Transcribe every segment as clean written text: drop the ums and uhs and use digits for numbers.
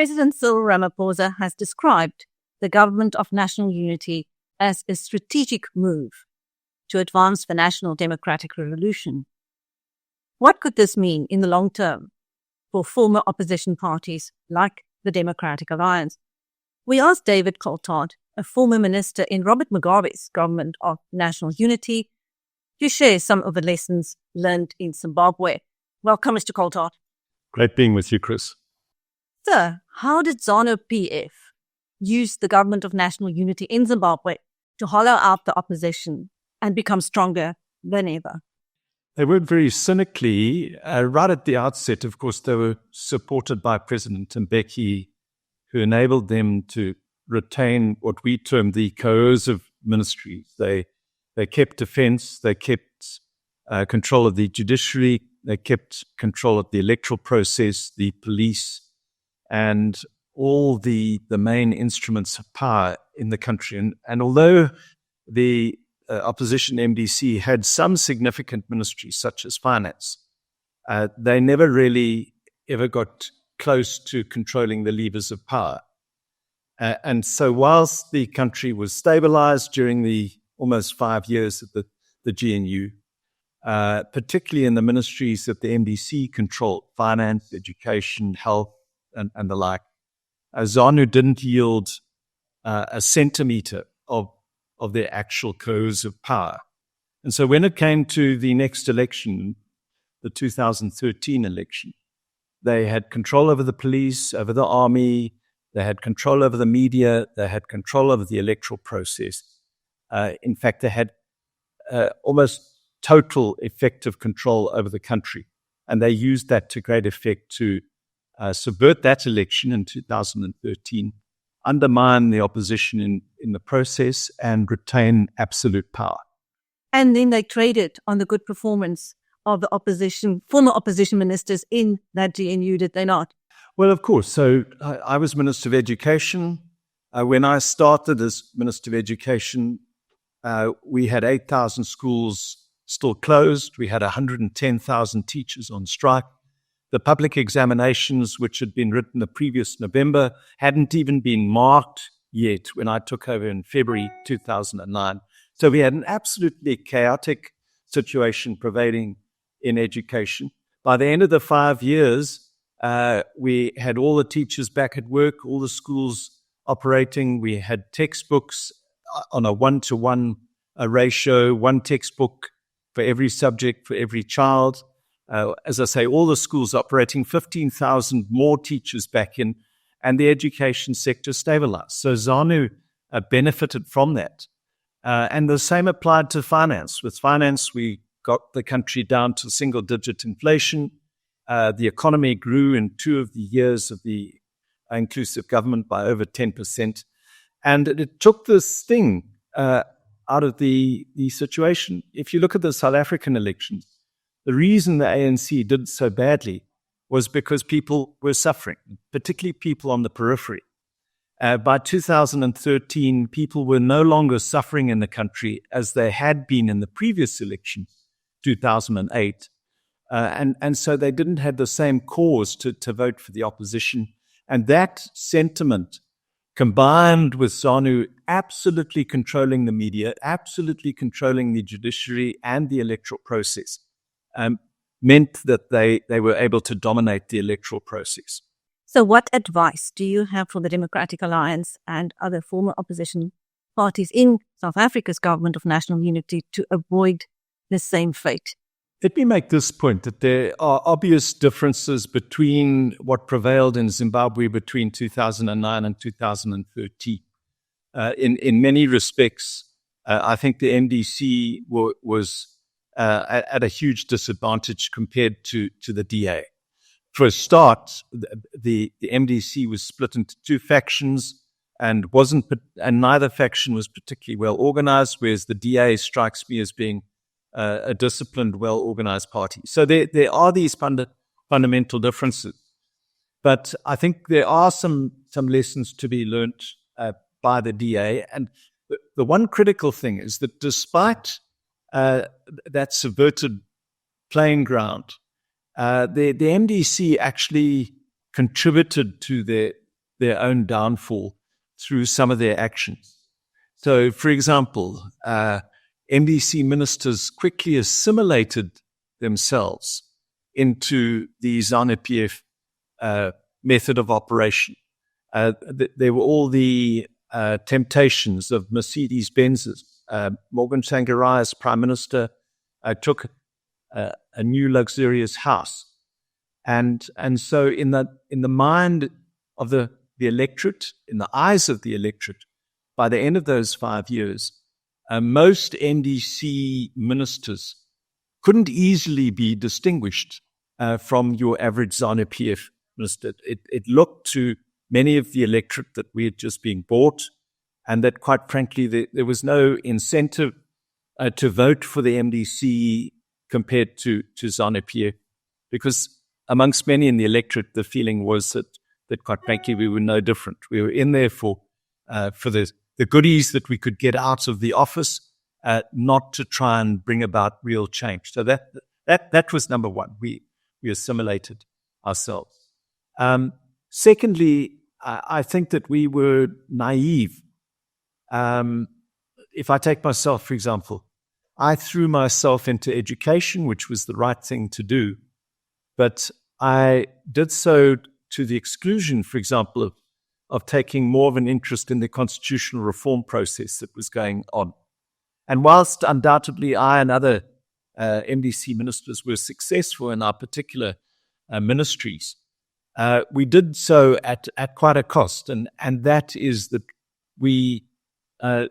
President Cyril Ramaphosa has described the Government of National Unity as a strategic move to advance the national democratic revolution. What could this mean in the long term for former opposition parties like the Democratic Alliance? We asked David Coltart, a former minister in Robert Mugabe's Government of National Unity, to share some of the lessons learned in Zimbabwe. Welcome, Mr. Coltart. Great being with you, Chris. Sir, how did Zanu-PF use the Government of National Unity in Zimbabwe to hollow out the opposition and become stronger than ever? They worked very cynically. Right at the outset, of course, they were supported by President Mbeki, who enabled them to retain what we term the coercive ministries. They kept defense, they kept control of the judiciary, they kept control of the electoral process, the police, and all the main instruments of power in the country. And although the opposition MDC had some significant ministries, such as finance, they never really ever got close to controlling the levers of power. And so whilst the country was stabilized during the almost 5 years of the GNU, particularly in the ministries that the MDC controlled, finance, education, health, and the like, ZANU didn't yield a centimeter of their actual coercive power. And so when it came to the next election, the 2013 election, they had control over the police, over the army, they had control over the media, they had control over the electoral process. In fact, they had almost total effective control over the country. And they used that to great effect to subvert that election in 2013, undermine the opposition in the process, and retain absolute power. And then they traded on the good performance of the former opposition ministers in that GNU, did they not? Well, of course. So I was Minister of Education. When I started as Minister of Education, we had 8,000 schools still closed. We had 110,000 teachers on strike. The public examinations, which had been written the previous November, hadn't even been marked yet when I took over in February 2009. So we had an absolutely chaotic situation prevailing in education. By the end of the 5 years, we had all the teachers back at work, all the schools operating. We had textbooks on a 1-to-1 ratio, one textbook for every subject, for every child. As I say, all the schools operating, 15,000 more teachers back in, and the education sector stabilized. So ZANU benefited from that. And the same applied to finance. With finance, we got the country down to single-digit inflation. The economy grew in 2 of the years of the inclusive government by over 10%. And it took this sting out of the situation. If you look at the South African elections, the reason the ANC did so badly was because people were suffering, particularly people on the periphery. By 2013, people were no longer suffering in the country as they had been in the previous election, 2008. And so they didn't have the same cause to vote for the opposition. And that sentiment, combined with ZANU absolutely controlling the media, absolutely controlling the judiciary and the electoral process, meant that they were able to dominate the electoral process. So what advice do you have for the Democratic Alliance and other former opposition parties in South Africa's Government of National Unity to avoid the same fate? Let me make this point, that there are obvious differences between what prevailed in Zimbabwe between 2009 and 2013. In many respects, I think the MDC was at a huge disadvantage compared to the DA. For a start, the MDC was split into 2 factions and neither faction was particularly well organized, whereas the DA strikes me as being a disciplined, well-organized party. So there are these fundamental differences. But I think there are some lessons to be learnt by the DA. And the one critical thing is that despite that subverted playing ground, the MDC actually contributed to their own downfall through some of their actions. So, for example, MDC ministers quickly assimilated themselves into the Zanu-PF method of operation. There were all the temptations of Mercedes-Benz's. Morgan Tsvangirai, as Prime Minister, took a new luxurious house. And so in the mind of the electorate, in the eyes of the electorate, by the end of those 5 years, most MDC ministers couldn't easily be distinguished from your average Zanu-PF minister. It looked to many of the electorate that we had just been bought, and that, quite frankly, there was no incentive to vote for the MDC compared to Zanu-PF, because amongst many in the electorate, the feeling was that quite frankly, we were no different. We were in there for the goodies that we could get out of the office, not to try and bring about real change. So that was number one. We assimilated ourselves. Secondly, I think that we were naive. If I take myself, for example, I threw myself into education, which was the right thing to do, but I did so to the exclusion, for example, of taking more of an interest in the constitutional reform process that was going on. And whilst undoubtedly I and other MDC ministers were successful in our particular ministries, we did so at quite a cost, and that is that we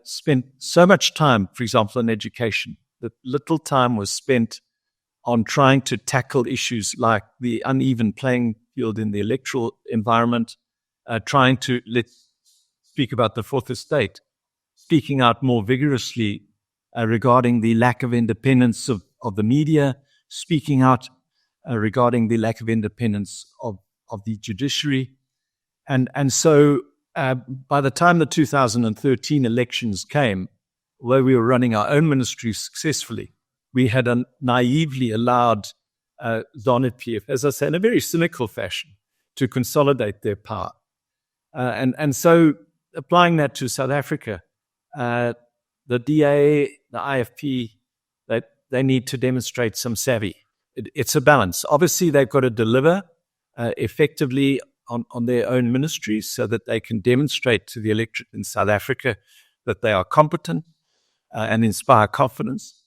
spent so much time, for example, in education, that little time was spent on trying to tackle issues like the uneven playing field in the electoral environment, trying to speak about the Fourth Estate, speaking out more vigorously regarding the lack of independence of the media, speaking out regarding the lack of independence of the judiciary. And so by the time the 2013 elections came, although we were running our own ministry successfully, we had naively allowed Zanu-PF, as I say, in a very cynical fashion, to consolidate their power. And so applying that to South Africa, the DA, the IFP, they need to demonstrate some savvy. It's a balance. Obviously, they've got to deliver effectively on their own ministries so that they can demonstrate to the electorate in South Africa that they are competent and inspire confidence.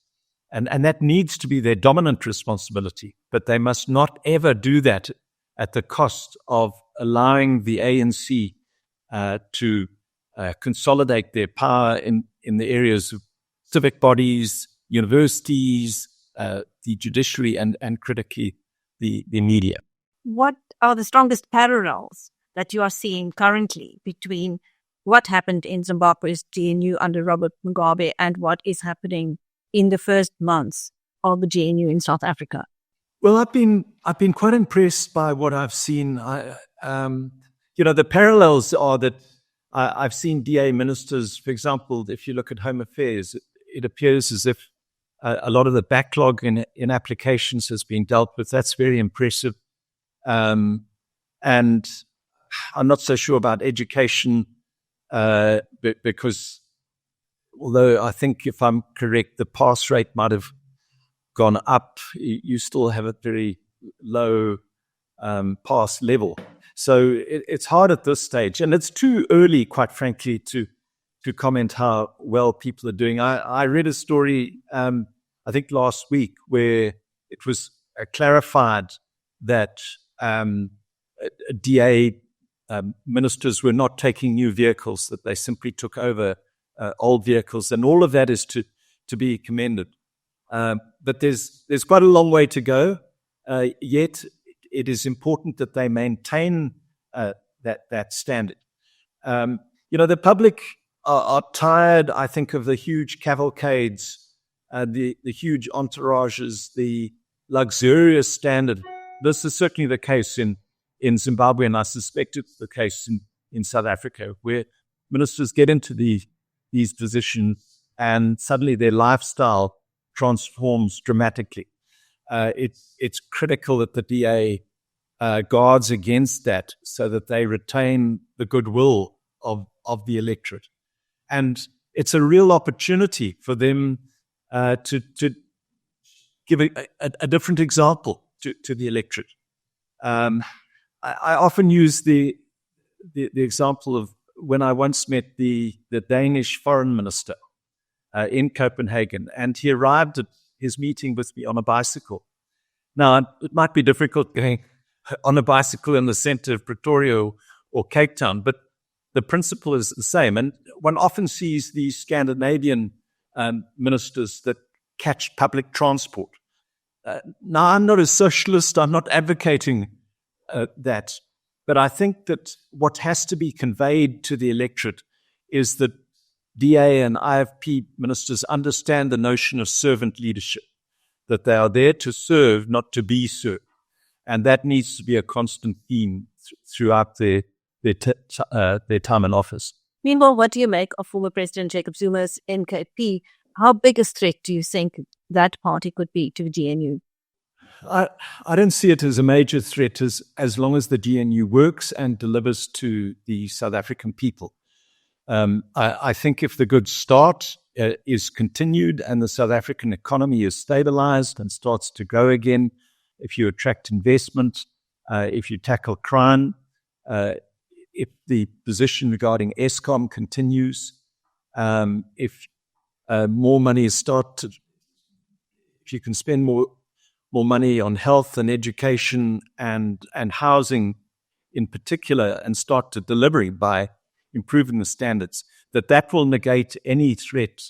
And that needs to be their dominant responsibility. But they must not ever do that at the cost of allowing the ANC to consolidate their power in the areas of civic bodies, universities, the judiciary, and critically the media. What are the strongest parallels that you are seeing currently between what happened in Zimbabwe's GNU under Robert Mugabe and what is happening in the first months of the GNU in South Africa? Well, I've been quite impressed by what I've seen. The parallels are that I've seen DA ministers, for example, if you look at Home Affairs, it appears as if a lot of the backlog in applications has been dealt with. That's very impressive. And I'm not so sure about education because although I think, if I'm correct, the pass rate might have gone up, you still have a very low pass level. So it's hard at this stage, and it's too early, quite frankly, to comment how well people are doing. I read a story, I think last week, where it was clarified that DA ministers were not taking new vehicles, that they simply took over old vehicles, and all of that is to be commended. But there's quite a long way to go. Yet it is important that they maintain that standard. The public are tired, I think, of the huge cavalcades, the huge entourages, the luxurious standard. This is certainly the case in Zimbabwe, and I suspect it's the case in South Africa, where ministers get into these positions and suddenly their lifestyle transforms dramatically. It's critical that the DA guards against that so that they retain the goodwill of the electorate. And it's a real opportunity for them to give a different example to the electorate. I often use the example of when I once met the Danish foreign minister in Copenhagen, and he arrived at his meeting with me on a bicycle. Now, it might be difficult going on a bicycle in the center of Pretoria or Cape Town, but the principle is the same. And one often sees these Scandinavian ministers that catch public transport. Now, I'm not a socialist. I'm not advocating that. But I think that what has to be conveyed to the electorate is that DA and IFP ministers understand the notion of servant leadership, that they are there to serve, not to be served. And that needs to be a constant theme throughout their time in office. Meanwhile, what do you make of former President Jacob Zuma's NKP? How big a threat do you think that party could be to the GNU? I don't see it as a major threat as long as the GNU works and delivers to the South African people. I think if the good start is continued and the South African economy is stabilized and starts to grow again, if you attract investment, if you tackle crime, if the position regarding Eskom continues, if more money is if you can spend more money on health and education and housing in particular and start to delivering by improving the standards, that will negate any threat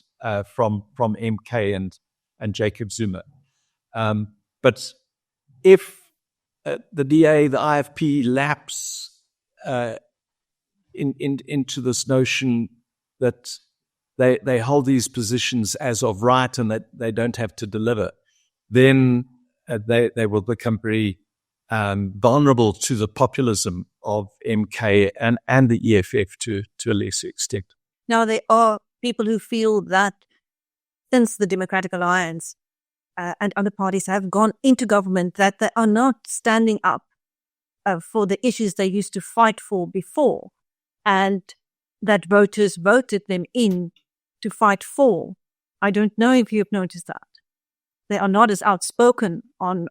from MK and Jacob Zuma. But if the DA, the IFP lapse into this notion that they hold these positions as of right and that they don't have to deliver, then they will become very vulnerable to the populism of MK and the EFF to a lesser extent. Now, there are people who feel that since the Democratic Alliance and other parties have gone into government, that they are not standing up for the issues they used to fight for before, and that voters voted them in to fight for. I don't know if you've noticed that. They are not as outspoken on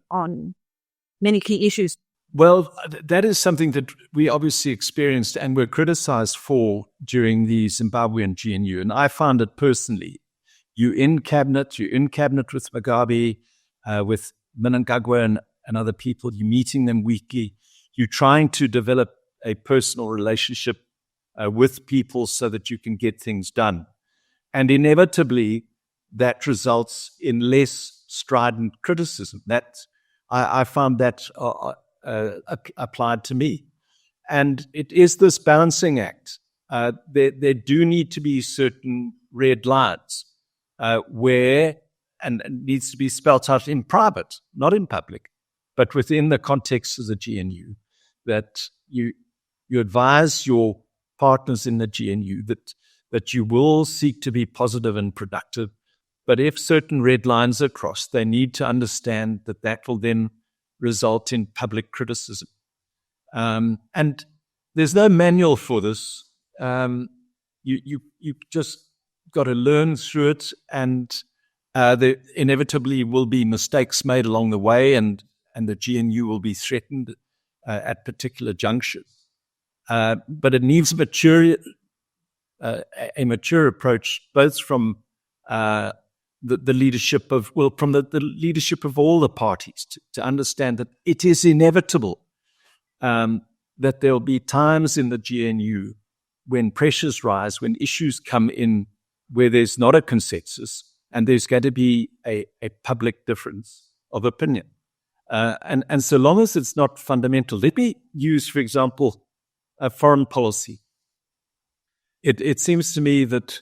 many key issues. Well, that is something that we obviously experienced and were criticized for during the Zimbabwean GNU. And I found it personally. You're in cabinet with Mugabe, with Mnangagwa and other people. You're meeting them weekly. You're trying to develop a personal relationship with people so that you can get things done. And inevitably, that results in less strident criticism. I found that applied to me. And it is this balancing act. There do need to be certain red lines where, and it needs to be spelt out in private, not in public, but within the context of the GNU, that you advise your partners in the GNU that you will seek to be positive and productive. But if certain red lines are crossed, they need to understand that will then result in public criticism. And there's no manual for this. You just got to learn through it, and there inevitably will be mistakes made along the way, and the GNU will be threatened at particular junctures. But it needs a mature approach, both from the leadership of the leadership of all the parties to understand that it is inevitable that there will be times in the GNU when pressures rise, when issues come in where there's not a consensus, and there's going to be a public difference of opinion. And so long as it's not fundamental, let me use, for example, foreign policy. It seems to me that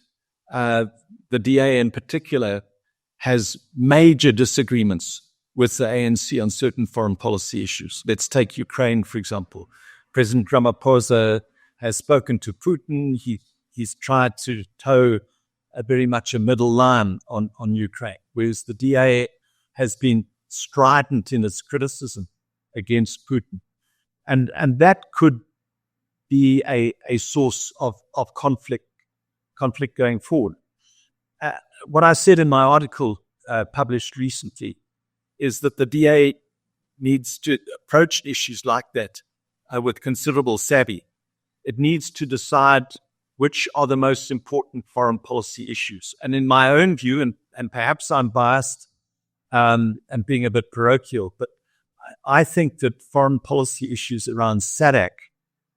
the DA in particular has major disagreements with the ANC on certain foreign policy issues. Let's take Ukraine, for example. President Ramaphosa has spoken to Putin. He's tried to toe very much a middle line on Ukraine, whereas the DA has been strident in its criticism against Putin. And that could be a source of conflict going forward. What I said in my article published recently is that the DA needs to approach issues like that with considerable savvy. It needs to decide which are the most important foreign policy issues. And in my own view, and perhaps I'm biased and being a bit parochial, but I think that foreign policy issues around SADC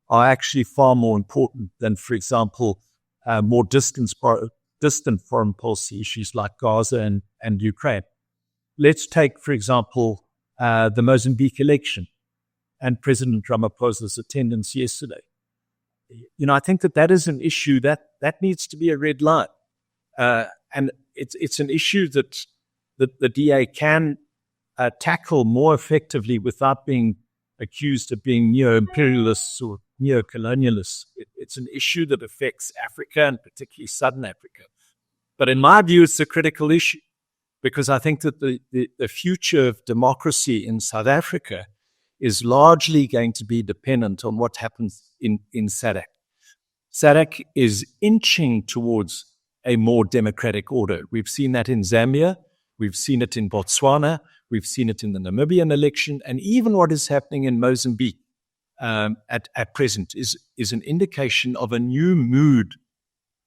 are actually far more important than, for example, more distant foreign policy issues like Gaza and Ukraine. Let's take, for example, the Mozambique election and President Ramaphosa's attendance yesterday. I think that is an issue that needs to be a red line. And it's an issue that the DA can tackle more effectively without being accused of being neo-imperialists or neo-colonialists. It's an issue that affects Africa and particularly Southern Africa. But in my view, it's a critical issue because I think that the future of democracy in South Africa is largely going to be dependent on what happens in SADC. SADC is inching towards a more democratic order. We've seen that in Zambia. We've seen it in Botswana. We've seen it in the Namibian election. And even what is happening in Mozambique at present is an indication of a new mood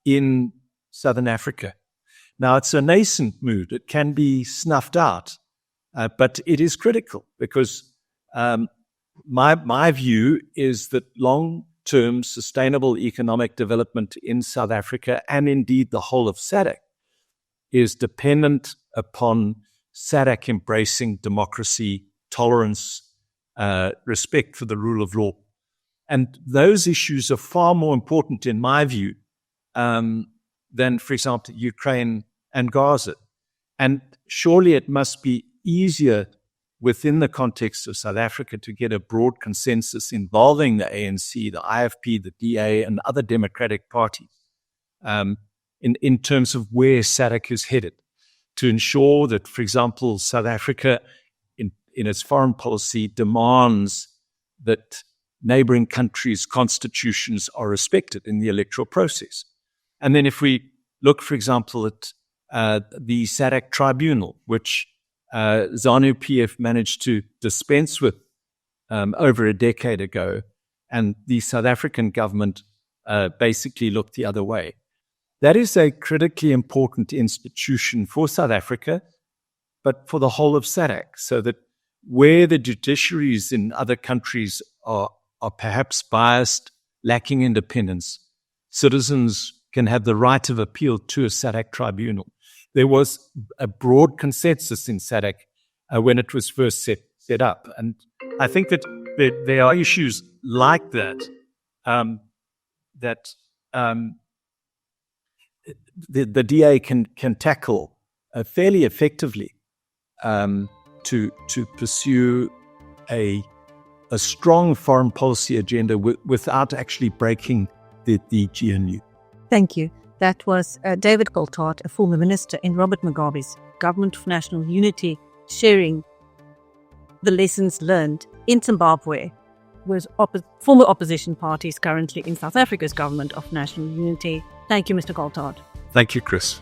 in Southern Africa. Now, it's a nascent mood. It can be snuffed out, but it is critical because my view is that long-term sustainable economic development in South Africa and indeed the whole of SADC is dependent upon SADC embracing democracy, tolerance, respect for the rule of law. And those issues are far more important, in my view, than, for example, Ukraine and Gaza. And surely it must be easier within the context of South Africa to get a broad consensus involving the ANC, the IFP, the DA, and other democratic parties in terms of where SADC is headed, to ensure that, for example, South Africa, in its foreign policy, demands that neighboring countries' constitutions are respected in the electoral process. And then if we look, for example, at the SADC tribunal, which Zanu-PF managed to dispense with over a decade ago, and the South African government basically looked the other way. That is a critically important institution for South Africa, but for the whole of SADC, so that where the judiciaries in other countries are perhaps biased, lacking independence, citizens can have the right of appeal to a SADC tribunal. There was a broad consensus in SADC when it was first set up. And I think that there are issues like that the DA can tackle fairly effectively to pursue a strong foreign policy agenda without actually breaking the GNU. Thank you. That was David Coltart, a former minister in Robert Mugabe's Government of National Unity, sharing the lessons learned in Zimbabwe with former opposition parties currently in South Africa's Government of National Unity. Thank you, Mr. Coltart. Thank you, Chris.